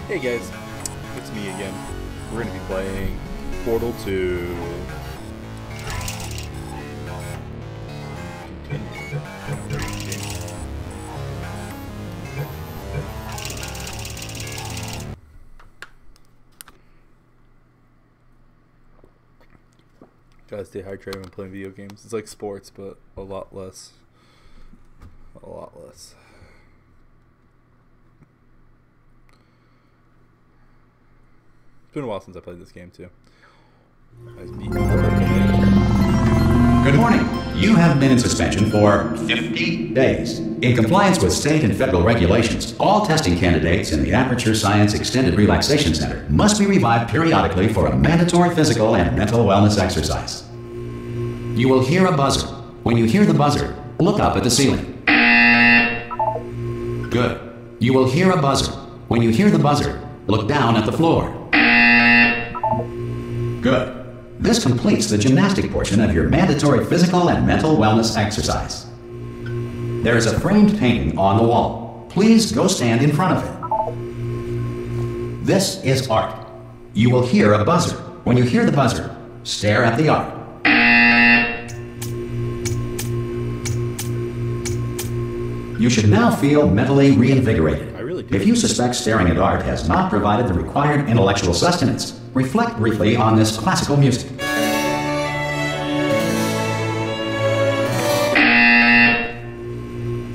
Hey guys, it's me again. We're going to be playing Portal 2. Gotta stay hydrated when playing video games. It's like sports, but a lot less. A lot less. It's been a while since I played this game too. Good morning. You have been in suspension for 50 days. In compliance with state and federal regulations, all testing candidates in the Aperture Science Extended Relaxation Center must be revived periodically for a mandatory physical and mental wellness exercise. You will hear a buzzer. When you hear the buzzer, look up at the ceiling. Good. You will hear a buzzer. When you hear the buzzer, look down at the floor. Good. This completes the gymnastic portion of your mandatory physical and mental wellness exercise. There is a framed painting on the wall. Please go stand in front of it. This is art. You will hear a buzzer. When you hear the buzzer, stare at the art. You should now feel mentally reinvigorated. If you suspect staring at art has not provided the required intellectual sustenance, reflect briefly on this classical music.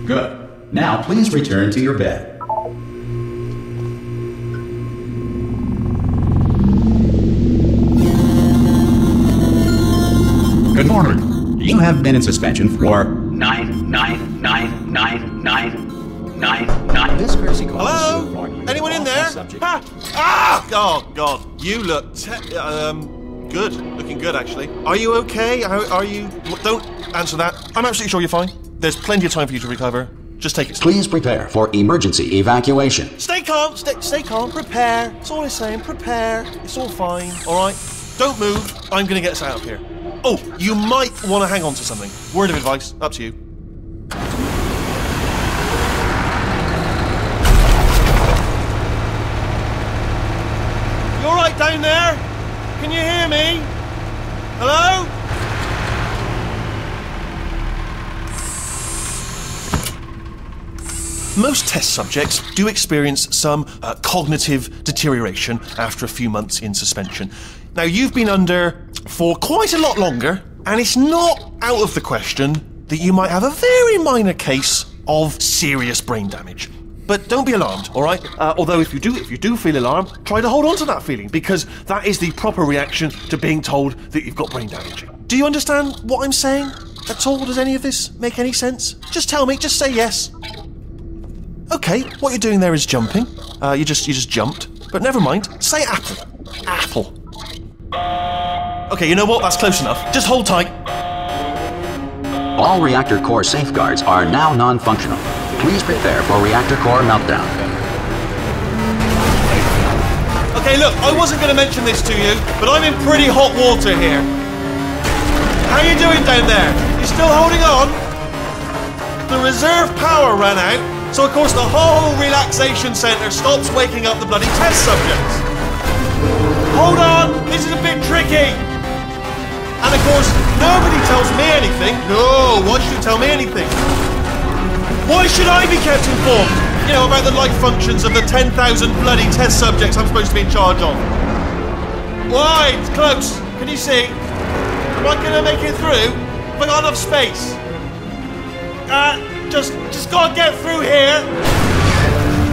Good. Now please return to your bed. Good morning. You have been in suspension for 9999999. This courtesy call. Hello? Anyone in there? Ha! Ah! Oh God, you look good. Looking good, actually. Are you okay? Are you? Don't answer that. I'm absolutely sure you're fine. There's plenty of time for you to recover. Just take it slow. Please prepare for emergency evacuation. Stay calm. Stay calm. Prepare. That's all I'm saying. Prepare. It's all fine. All right. Don't move. I'm gonna get us out of here. Oh, you might want to hang on to something. Word of advice. Up to you. You all right down there? Can you hear me? Hello? Most test subjects do experience some cognitive deterioration after a few months in suspension. Now, you've been under for quite a lot longer, and it's not out of the question that you might have a very minor case of serious brain damage. But don't be alarmed, all right? Although if you do feel alarmed, try to hold on to that feeling, because that is the proper reaction to being told that you've got brain damage. Do you understand what I'm saying at all? Does any of this make any sense? Just tell me. Just say yes. Okay, what you're doing there is jumping. You just jumped. But never mind. Say apple. Apple. Okay, you know what? That's close enough. Just hold tight. All reactor core safeguards are now non-functional. Please prepare for reactor core meltdown. Okay, look, I wasn't going to mention this to you, but I'm in pretty hot water here. How you doing down there? You still holding on? The reserve power ran out, so of course the whole relaxation centre stops waking up the bloody test subjects. Hold on, this is a bit tricky. And of course, nobody tells me anything. No, why should you tell me anything? Why should I be kept informed? You know, about the life functions of the 10,000 bloody test subjects I'm supposed to be in charge of. Why? It's close. Can you see? Am I gonna make it through? Have I got enough space? Just gotta get through here.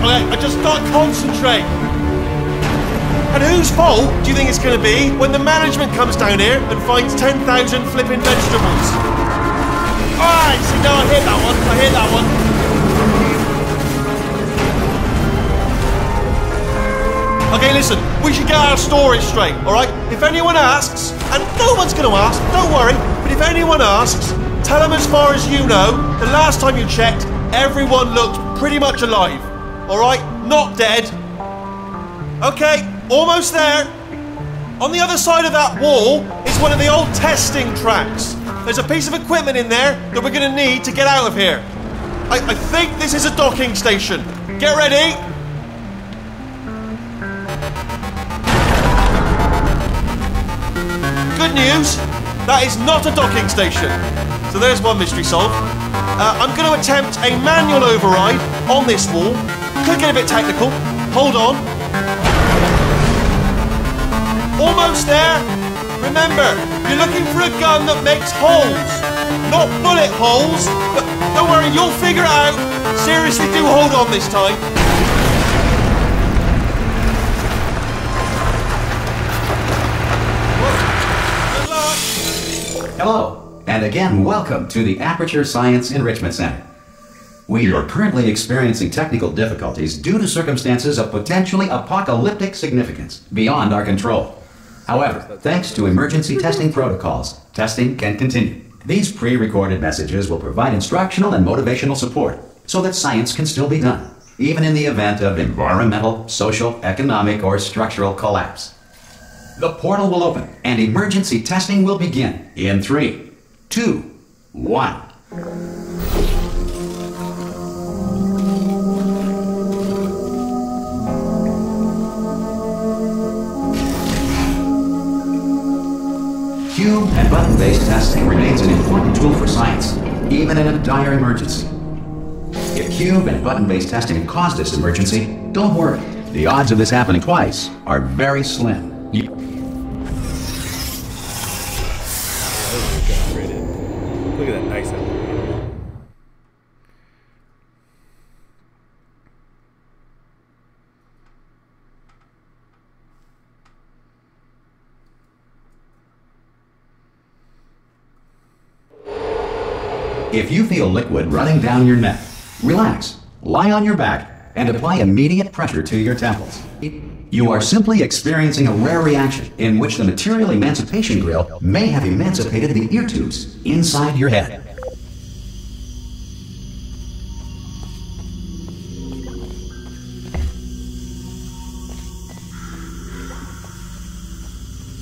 Okay, I just gotta concentrate. And whose fault do you think it's going to be when the management comes down here and finds 10,000 flipping vegetables? Alright, see, no, I hear that one. I hear that one. Okay, listen, we should get our story straight, alright? If anyone asks, and no one's going to ask, don't worry, but if anyone asks, tell them as far as you know, the last time you checked, everyone looked pretty much alive. Alright? Not dead. Okay. Almost there. On the other side of that wall is one of the old testing tracks. There's a piece of equipment in there that we're going to need to get out of here. I think this is a docking station. Get ready. good news. That is not a docking station. So there's one mystery solved. I'm going to attempt a manual override on this wall. Could get a bit technical. Hold on. Almost there. Remember, you're looking for a gun that makes holes. Not bullet holes. But don't worry, you'll figure it out. Seriously, do hold on this time. Good luck. Hello, and again, welcome to the Aperture Science Enrichment Center. We are currently experiencing technical difficulties due to circumstances of potentially apocalyptic significance beyond our control. However, thanks to emergency testing protocols, testing can continue. These pre-recorded messages will provide instructional and motivational support so that science can still be done, even in the event of environmental, social, economic, or structural collapse. The portal will open and emergency testing will begin in 3, 2, 1. Cube and button-based testing remains an important tool for science, even in a dire emergency. If cube and button-based testing caused this emergency, don't worry. The odds of this happening twice are very slim. Look at that nice elevator. If you feel liquid running down your neck, relax, lie on your back, and apply immediate pressure to your temples. You are simply experiencing a rare reaction in which the material emancipation grill may have emancipated the ear tubes inside your head.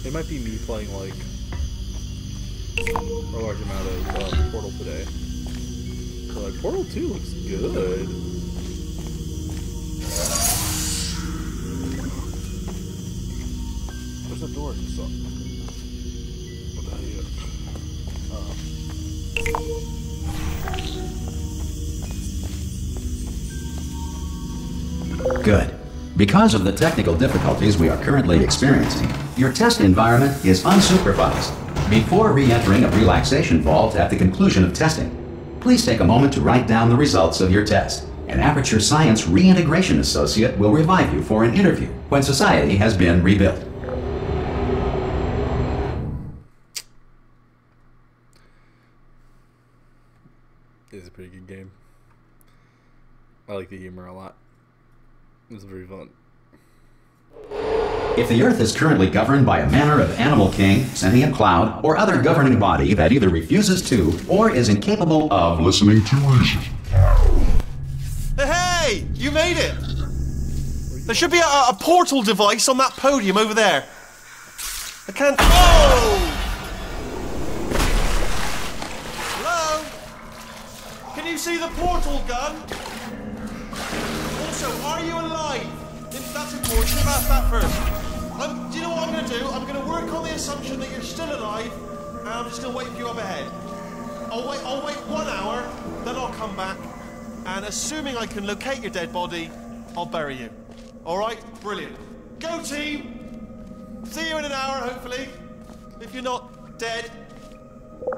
It might be me playing like a large amount of Portal today. So like Portal 2 looks good. Where's the door? Just up. What the hell? Good. Because of the technical difficulties we are currently experiencing, your test environment is unsupervised. Before re-entering a relaxation vault at the conclusion of testing, please take a moment to write down the results of your test. An Aperture Science Reintegration Associate will revive you for an interview when society has been rebuilt. It's a pretty good game. I like the humor a lot. It's very fun. If the Earth is currently governed by a manner of animal king, sentient cloud, or other governing body that either refuses to or is incapable of listening to reason. Hey! You made it! There should be a portal device on that podium over there. I can't... Oh! Hello? Can you see the portal gun? Also, are you alive? That's important. Should have asked that first. Do you know what I'm going to do? I'm going to work on the assumption that you're still alive, and I'm just going to wait for you up ahead. I'll wait 1 hour, then I'll come back, and assuming I can locate your dead body, I'll bury you. Alright? Brilliant. Go team! See you in an hour, hopefully. If you're not dead.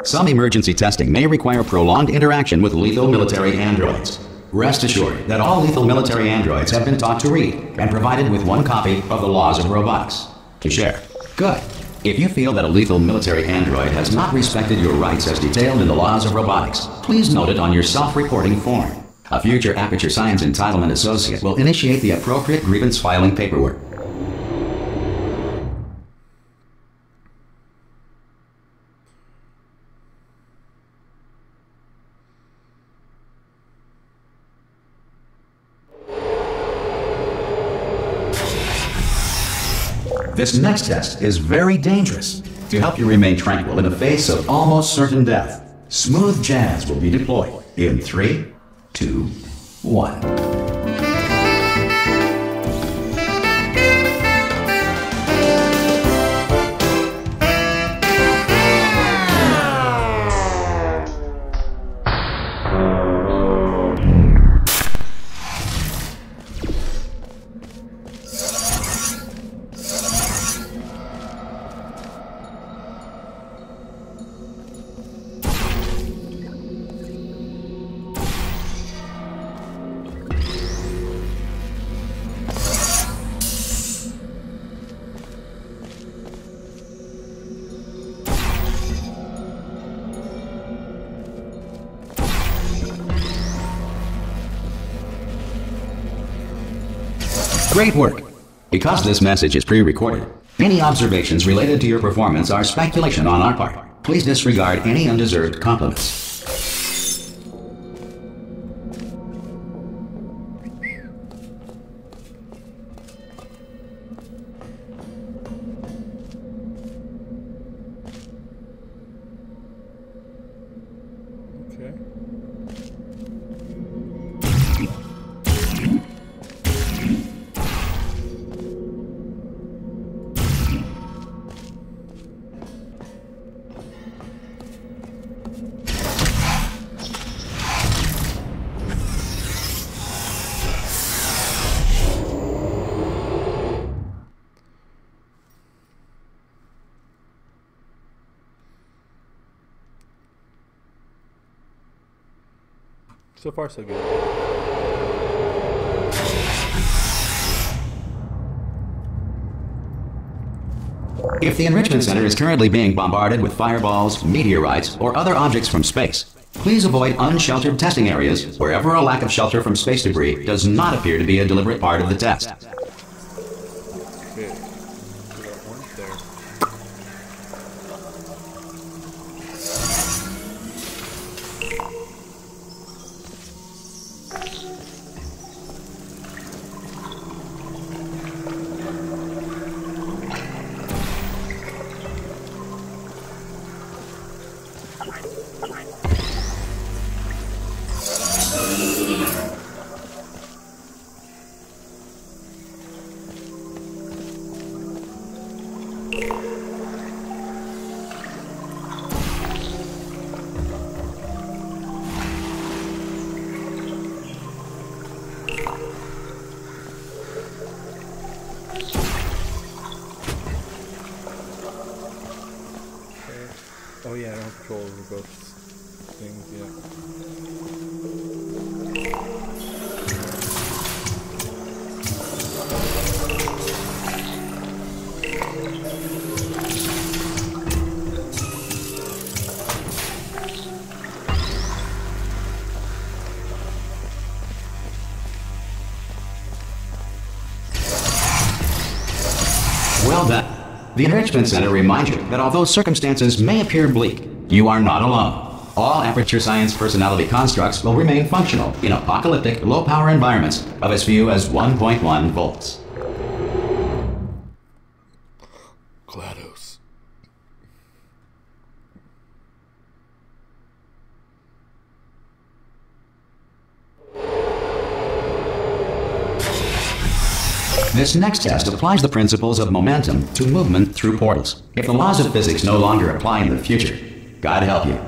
Some emergency testing may require prolonged interaction with lethal military androids. Rest assured that all lethal military androids have been taught to read and provided with 1 copy of the Laws of Robotics to share. Good. If you feel that a lethal military android has not respected your rights as detailed in the Laws of Robotics, please note it on your self-reporting form. A future Aperture Science Entitlement Associate will initiate the appropriate grievance filing paperwork. This next test is very dangerous. To help you remain tranquil in the face of almost certain death, smooth jazz will be deployed in 3, 2, 1. Great work. Because this message is pre-recorded, any observations related to your performance are speculation on our part. Please disregard any undeserved compliments. Okay. So far, so good. If the Enrichment Center is currently being bombarded with fireballs, meteorites, or other objects from space, please avoid unsheltered testing areas wherever a lack of shelter from space debris does not appear to be a deliberate part of the test. Okay. We got one there. Oh yeah, I don't have control over both things yet. Well done. The Enrichment Center reminds you that although circumstances may appear bleak, you are not alone. All Aperture Science personality constructs will remain functional in apocalyptic, low-power environments of as few as 1.1 volts. GLaDOS. This next test applies the principles of momentum to movement through portals. If the laws of physics no longer apply in the future, God help you.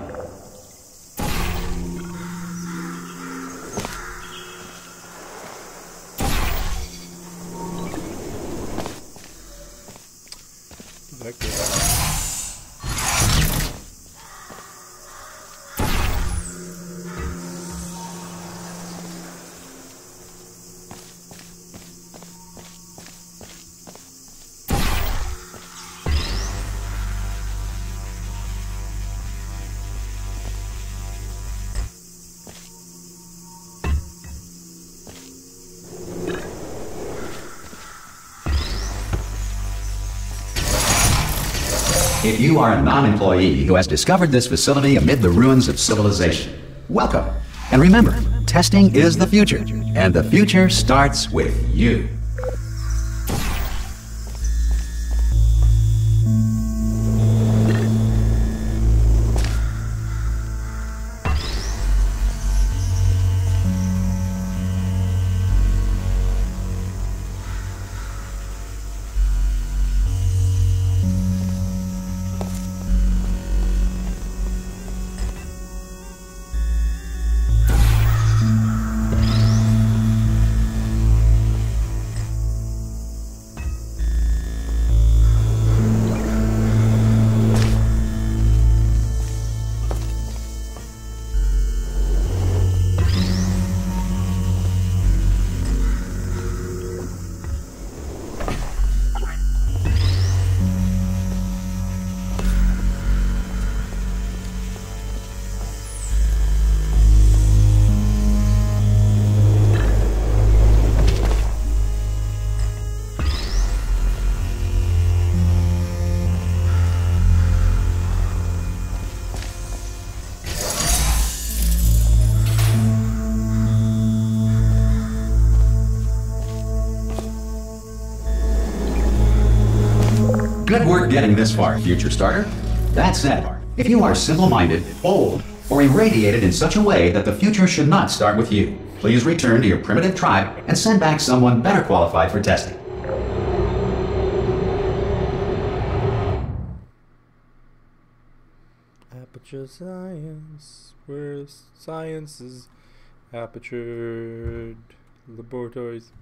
If you are a non-employee who has discovered this facility amid the ruins of civilization, welcome. And remember, testing is the future, and the future starts with you. Good work getting this far, future starter. That said, if you are simple-minded, old, or irradiated in such a way that the future should not start with you, please return to your primitive tribe and send back someone better qualified for testing. Aperture science, where science is apertured laboratories.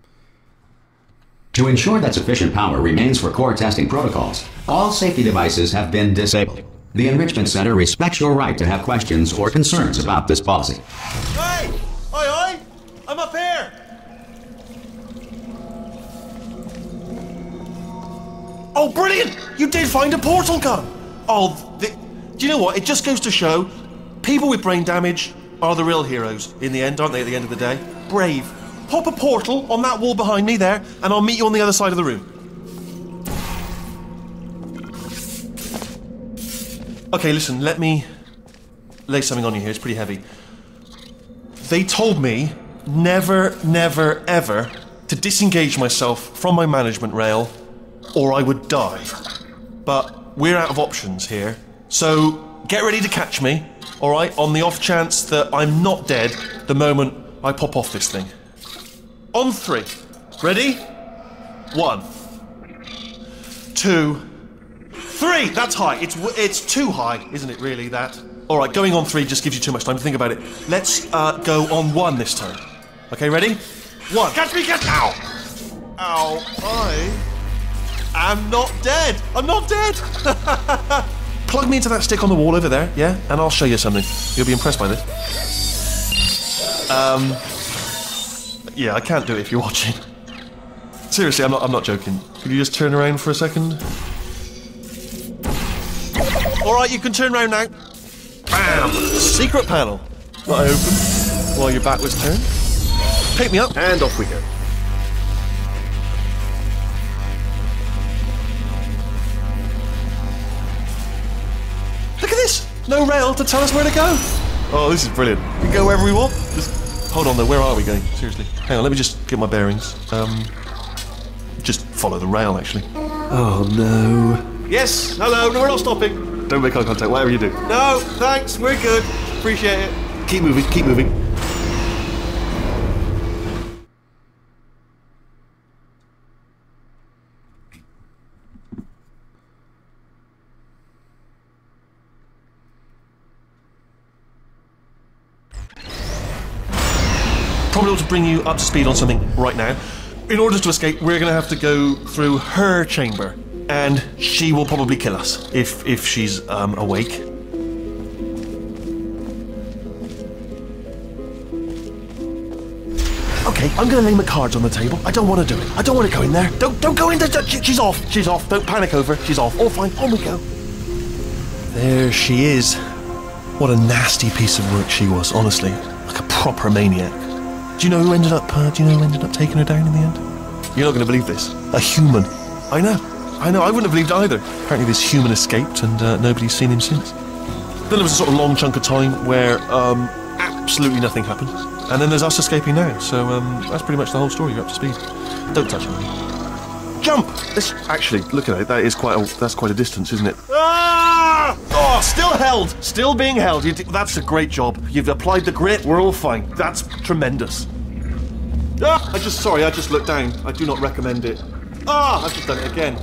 To ensure that sufficient power remains for core testing protocols, all safety devices have been disabled. The Enrichment Center respects your right to have questions or concerns about this policy. Hey! Oi, oi! I'm up here! Oh, brilliant! You did find a portal gun! Oh, do you know what? It just goes to show, people with brain damage are the real heroes in the end, aren't they, at the end of the day? Brave. Pop a portal on that wall behind me there, and I'll meet you on the other side of the room. Okay, listen, let me lay something on you here. It's pretty heavy. They told me never, never, ever to disengage myself from my management rail or I would die. But we're out of options here. So get ready to catch me, alright, on the off chance that I'm not dead the moment I pop off this thing. On 3. Ready? 1, 2, 3! That's high. It's too high, isn't it, really, that? Alright, going on 3 just gives you too much time to think about it. Let's go on 1 this time. Okay, ready? 1. Catch me, catch me! Ow! Ow, I am not dead! I'm not dead! Plug me into that stick on the wall over there, yeah? And I'll show you something. You'll be impressed by this. Yeah, I can't do it if you're watching. Seriously, I'm not joking. Could you just turn around for a second? Alright, you can turn around now. Bam! Secret panel. That I opened while your back was turned. Pick me up, and off we go. Look at this! No rail to tell us where to go. Oh, this is brilliant. We can go wherever we want. Just hold on though, where are we going? Seriously. Hang on, let me just get my bearings. Just follow the rail, actually. Oh no. Yes, hello, no, we're not stopping. Don't make eye contact, whatever you do. No, thanks, we're good. Appreciate it. Keep moving, keep moving. Probably ought to bring you up to speed on something right now. In order to escape, we're going to have to go through her chamber. And she will probably kill us, if she's awake. Okay, I'm gonna lay my cards on the table. I don't want to do it. I don't want to go in there. Don't go in there. She's off. She's off. Don't panic over. She's off. All fine. On we go. There she is. What a nasty piece of work she was, honestly. Like a proper maniac. Do you know who ended up taking her down in the end? You're not gonna believe this. A human. I know, I wouldn't have believed either. Apparently this human escaped and nobody's seen him since. Then there was a sort of long chunk of time where absolutely nothing happened. And then there's us escaping now, so that's pretty much the whole story. You're up to speed. Don't touch anything. Jump! Actually, look at it, that's quite a distance, isn't it? Ah! Oh, still held! Still being held. That's a great job. You've applied the grit, we're all fine. That's tremendous. Ah! I just looked down. I do not recommend it. Ah! I've just done it again.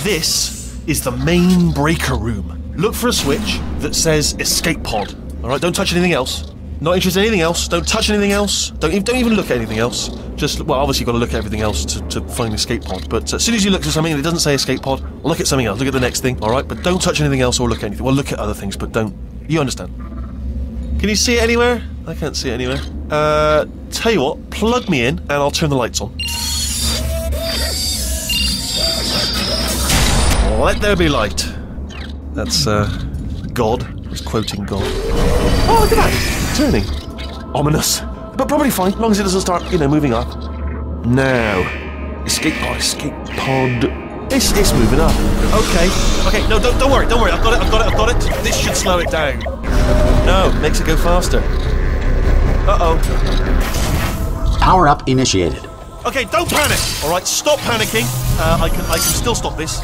This is the main breaker room. Look for a switch that says escape pod. Alright, don't touch anything else. Not interested in anything else. Don't touch anything else. Don't even look at anything else. Just, well, obviously you've got to look at everything else to find the escape pod. But as soon as you look at something and it doesn't say escape pod, look at something else. Look at the next thing, alright? But don't touch anything else or look at anything. Well, look at other things, but don't. You understand? Can you see it anywhere? I can't see it anywhere. Tell you what, plug me in and I'll turn the lights on. Let there be light. That's, God. He's quoting God. Oh, look at that! Turning. Ominous. But probably fine, as long as it doesn't start, moving up. Now. Escape pod. It's moving up. Okay, no, don't worry. I've got it. This should slow it down. No, makes it go faster. Uh-oh. Power up initiated. Okay, don't panic. All right, stop panicking. I can still stop this.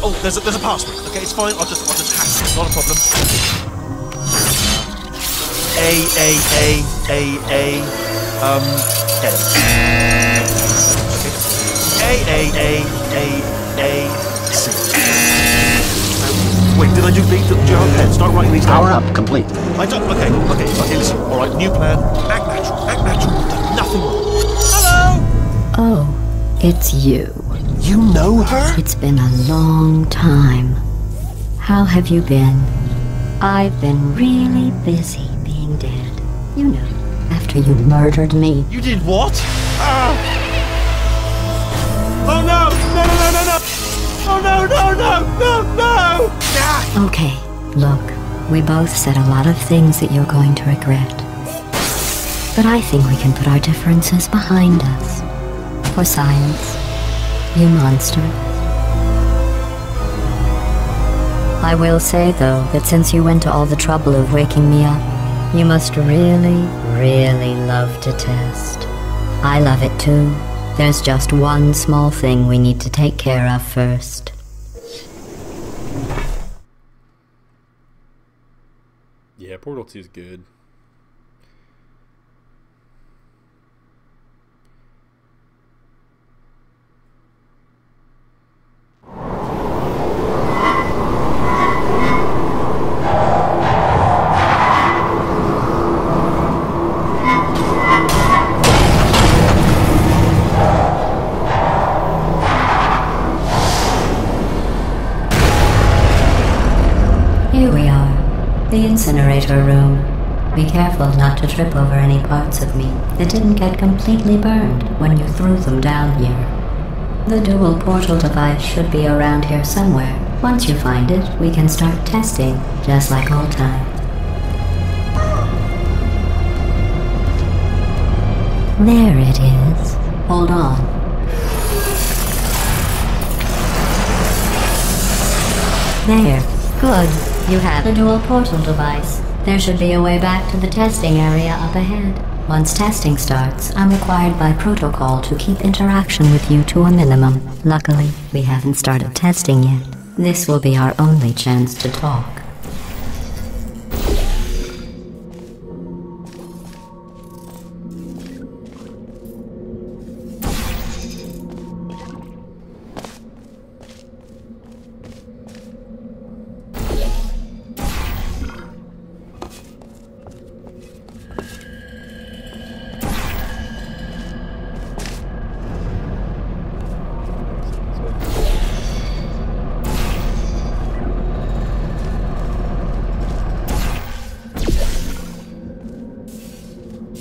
Oh, there's a password. Okay, it's fine. I'll just hack it. Not a problem. A. Okay. C. Wait, did I do the jar pen? Start writing these down. Power up complete. I don't. Okay, listen. All right, new plan. Act natural. Act natural. Done nothing wrong. Hello. Oh, it's you. You know her? It's been a long time. How have you been? I've been really busy being dead. You know, after you murdered me. You did what? Oh no! No! Oh no! Ah! Okay, look, we both said a lot of things that you're going to regret. But I think we can put our differences behind us. For science, you monster. I will say, though, that since you went to all the trouble of waking me up, you must really, really love to test. I love it too. There's just one small thing we need to take care of first. Yeah, Portal 2 is good. Here we are, the incinerator room. Be careful not to trip over any parts of me that didn't get completely burned when you threw them down here. The dual portal device should be around here somewhere. Once you find it, we can start testing, just like old times. There it is. Hold on. There. Good. You have the dual portal device. There should be a way back to the testing area up ahead. Once testing starts, I'm required by protocol to keep interaction with you to a minimum. Luckily, we haven't started testing yet. This will be our only chance to talk.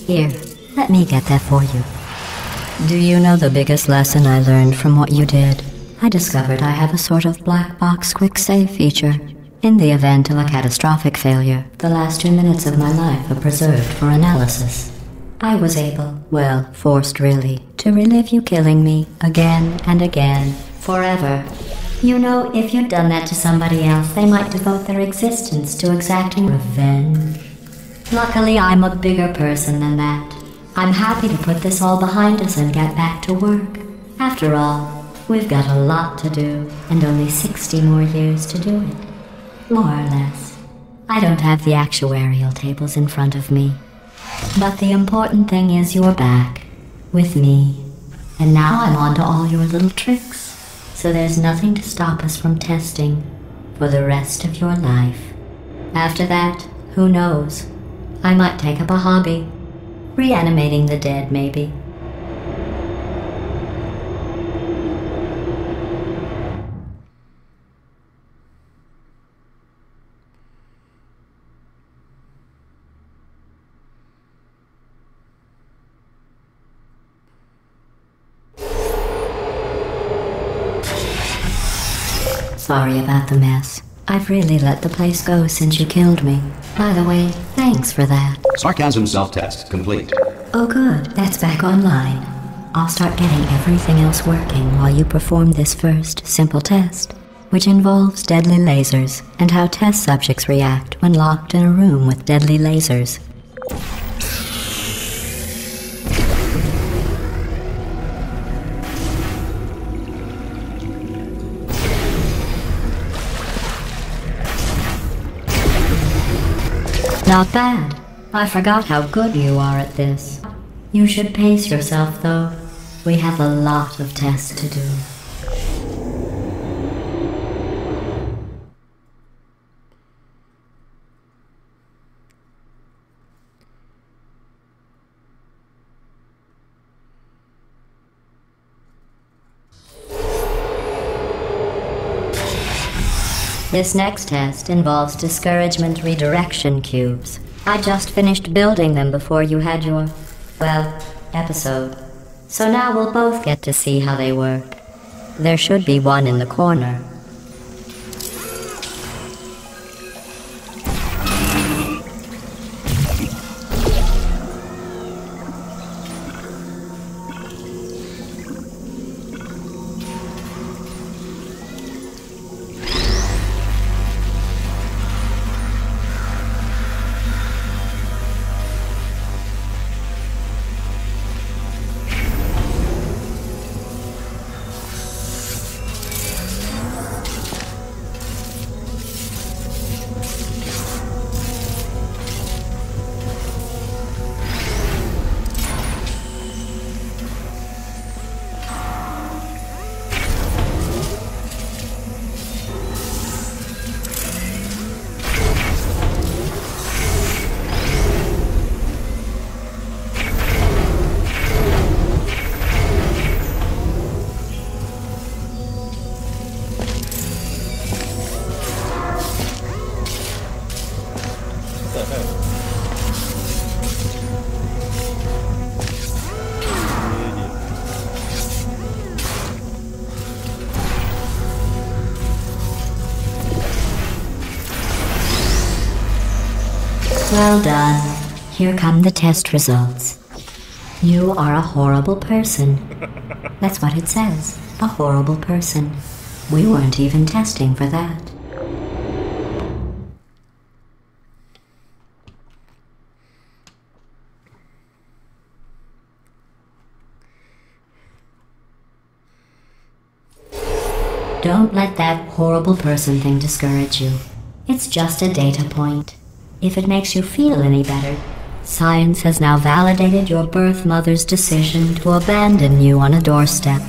Here, let me get that for you. Do you know the biggest lesson I learned from what you did? I discovered I have a sort of black box quick save feature. In the event of a catastrophic failure, the last 2 minutes of my life are preserved for analysis. I was able, well, forced really, to relive you killing me again and again, forever. You know, if you'd done that to somebody else, they might devote their existence to exacting revenge. Luckily, I'm a bigger person than that. I'm happy to put this all behind us and get back to work. After all, we've got a lot to do, and only 60 more years to do it. More or less. I don't have the actuarial tables in front of me. But the important thing is you're back, with me. And now I'm on to all your little tricks. So there's nothing to stop us from testing for the rest of your life. After that, who knows? I might take up a hobby. Reanimating the dead, maybe. Sorry about the mess. I've really let the place go since you killed me. By the way, thanks for that. Sarcasm self-test complete. Oh good, that's back online. I'll start getting everything else working while you perform this first, simple test, which involves deadly lasers and how test subjects react when locked in a room with deadly lasers. Not bad. I forgot how good you are at this. You should pace yourself, though. We have a lot of tests to do. This next test involves discouragement redirection cubes. I just finished building them before you had your, well, episode. So now we'll both get to see how they work. There should be one in the corner. Well done. Here come the test results. You are a horrible person. That's what it says. A horrible person. We weren't even testing for that. Don't let that horrible person thing discourage you. It's just a data point. If it makes you feel any better, science has now validated your birth mother's decision to abandon you on a doorstep.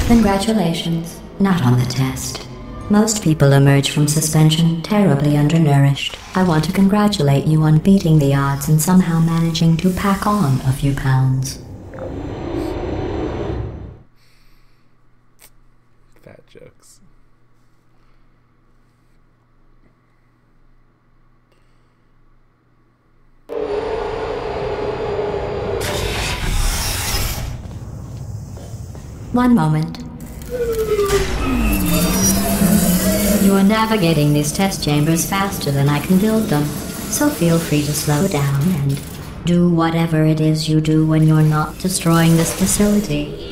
Congratulations. Not on the test. Most people emerge from suspension terribly undernourished. I want to congratulate you on beating the odds and somehow managing to pack on a few pounds. Fat jokes. One moment. You are navigating these test chambers faster than I can build them, so feel free to slow down and do whatever it is you do when you're not destroying this facility.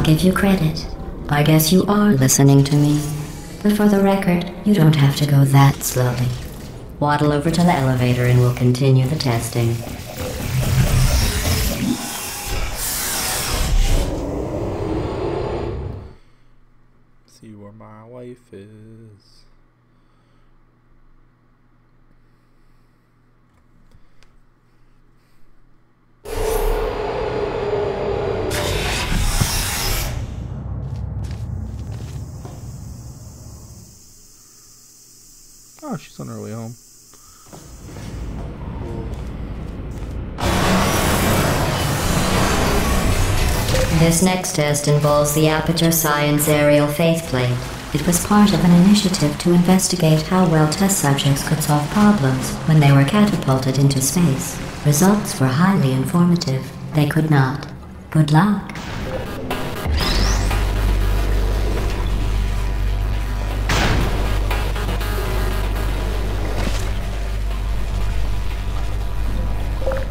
Give you credit. I guess you are listening to me. But for the record, you don't have to go that slowly. Waddle over to the elevator and we'll continue the testing. See where my wife is. Oh, she's on her way home. This next test involves the Aperture Science Aerial Faceplate. It was part of an initiative to investigate how well test subjects could solve problems when they were catapulted into space. Results were highly informative. They could not. Good luck.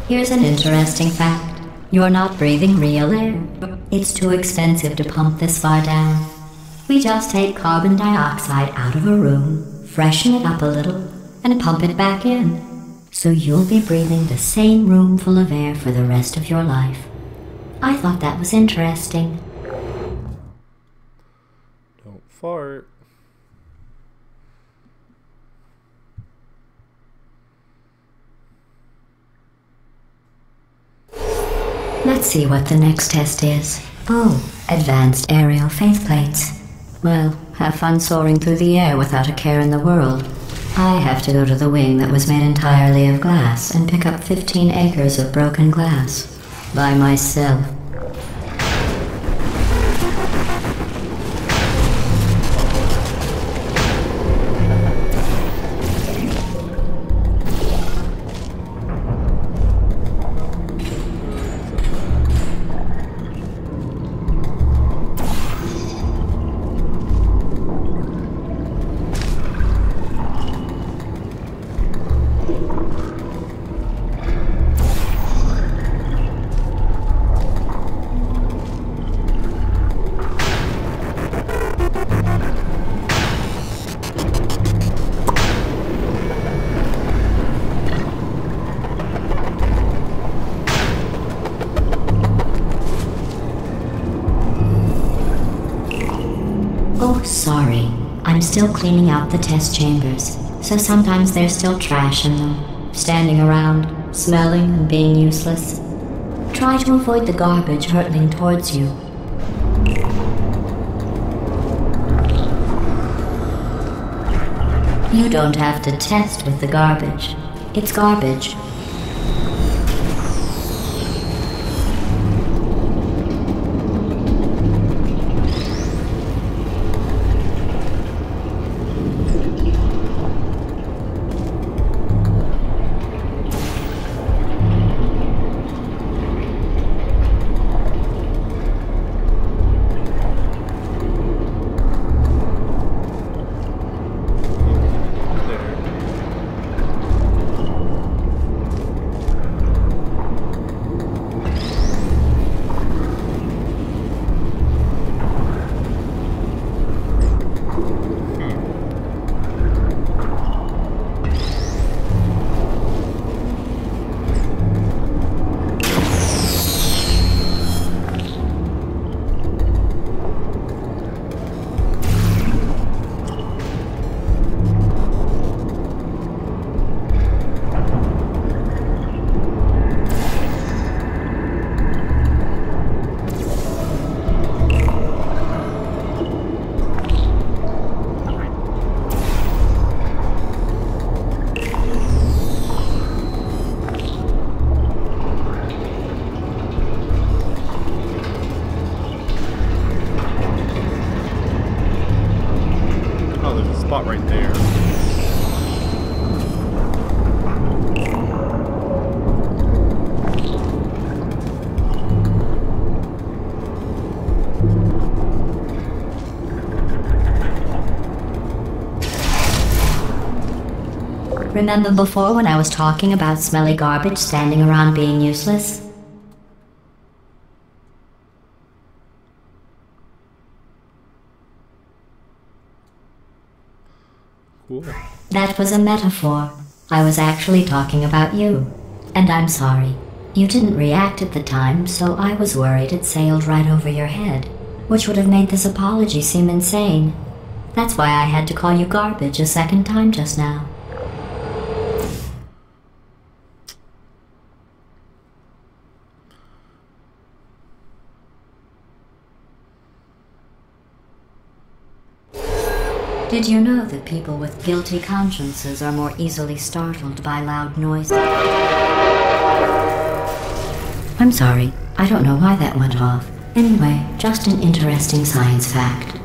Here's an interesting fact. You're not breathing real air. It's too expensive to pump this far down. We just take carbon dioxide out of a room, freshen it up a little, and pump it back in. So you'll be breathing the same room full of air for the rest of your life. I thought that was interesting. Don't fart. Let's see what the next test is. Oh, advanced aerial faceplates. Well, have fun soaring through the air without a care in the world. I have to go to the wing that was made entirely of glass and pick up 15 acres of broken glass. By myself. Oh, sorry. I'm still cleaning out the test chambers, so sometimes there's still trash in them, standing around, smelling and being useless. Try to avoid the garbage hurtling towards you. You don't have to test with the garbage. It's garbage. spot right there. Remember before when I was talking about smelly garbage standing around being useless? Cool. That was a metaphor. I was actually talking about you. And I'm sorry. You didn't react at the time, so I was worried it sailed right over your head, which would have made this apology seem insane. That's why I had to call you garbage a second time just now. Did you know that people with guilty consciences are more easily startled by loud noises? I'm sorry, I don't know why that went off. Anyway, just an interesting science fact.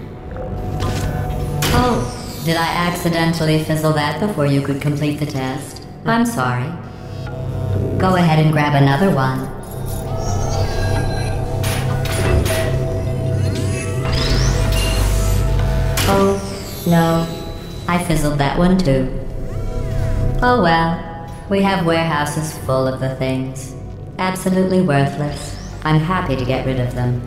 Oh, did I accidentally fizzle that before you could complete the test? I'm sorry. Go ahead and grab another one. Oh. No, I fizzled that one too. Oh well, we have warehouses full of the things. Absolutely worthless. I'm happy to get rid of them.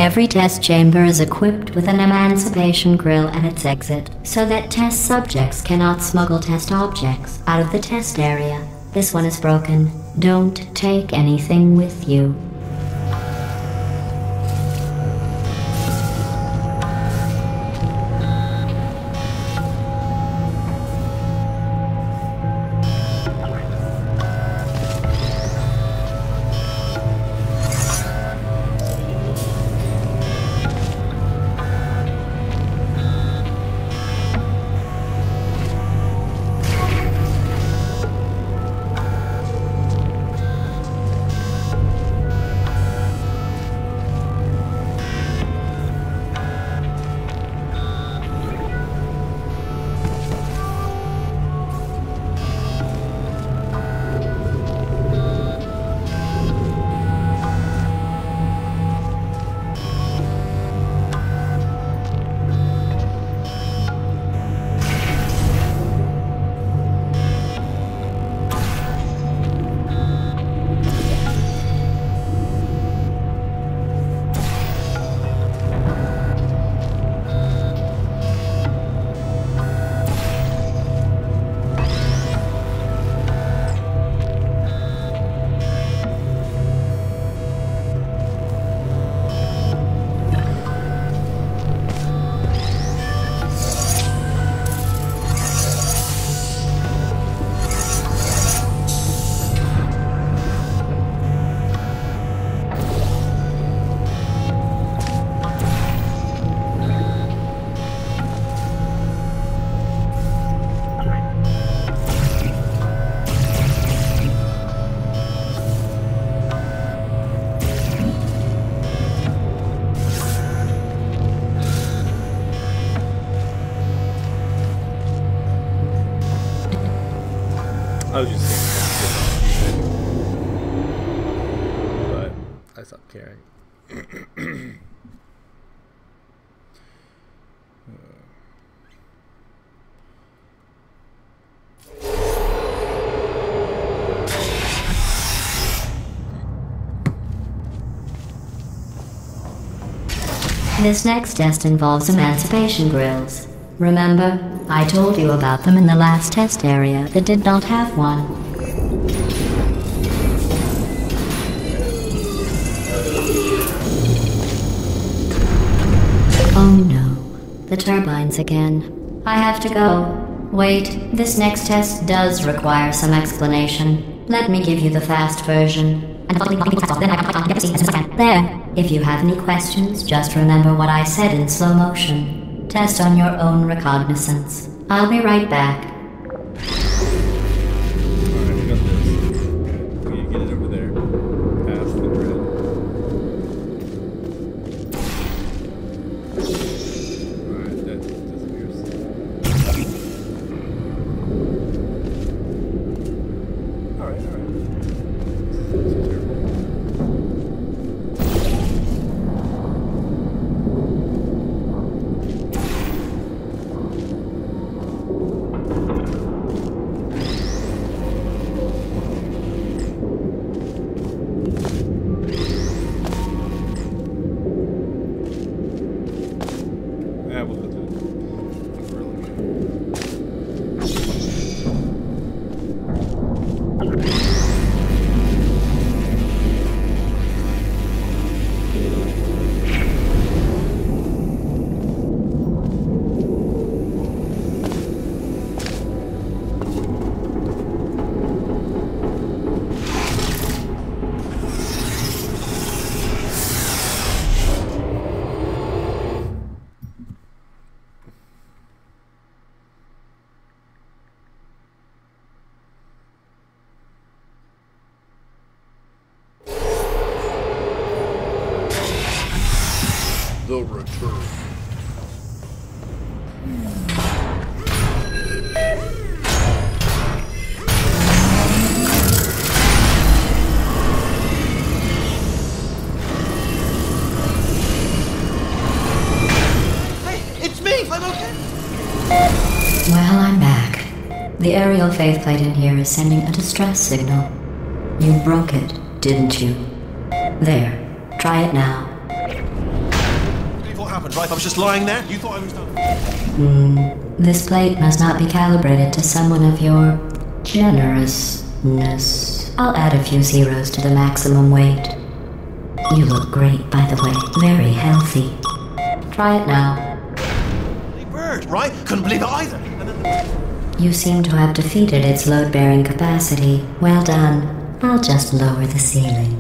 Every test chamber is equipped with an emancipation grill at its exit, so that test subjects cannot smuggle test objects out of the test area. This one is broken. Don't take anything with you. I was just saying, but I stopped caring. This next test involves emancipation grills. Remember, I told you about them in the last test area that did not have one. Oh no, the turbines again. I have to go. Wait, this next test does require some explanation. Let me give you the fast version. There. If you have any questions, just remember what I said in slow motion. Test on your own recognizance. I'll be right back. Alright, we got this. We need to get it over there. Past the grid. Alright, that disappears. Alright. So terrible. Yeah, we'll go to it. The return. Hey, it's me! I'm okay! Well, I'm back. The aerial faith plate in here is sending a distress signal. You broke it, didn't you? There. Try it now. What happened, right? I was just lying there. You thought I was done. This plate must not be calibrated to someone of your generousness. I'll add a few zeros to the maximum weight. You look great, by the way. Very healthy. Try it now. Hey, bird, right? Couldn't believe it either. And then You seem to have defeated its load-bearing capacity. Well done. I'll just lower the ceiling.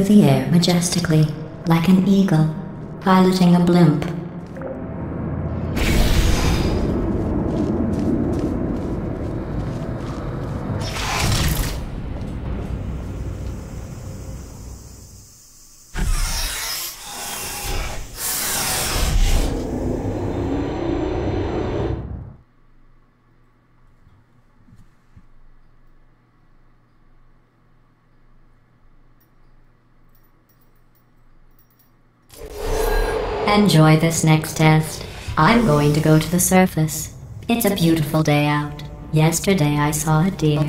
the air majestically, like an eagle, piloting a blimp. Enjoy this next test. I'm going to go to the surface. It's a beautiful day out. Yesterday I saw a deer.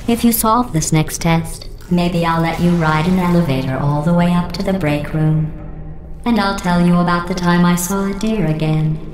If you solve this next test, maybe I'll let you ride an elevator all the way up to the break room. And I'll tell you about the time I saw a deer again.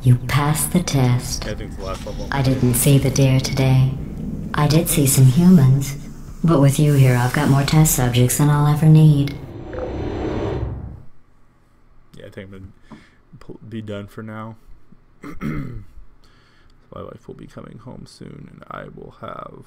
You passed the test. I think it's the last level. I didn't see the deer today. I did see some humans. But with you here, I've got more test subjects than I'll ever need. Yeah, I think I'm gonna be done for now. My wife will be coming home soon, and I will have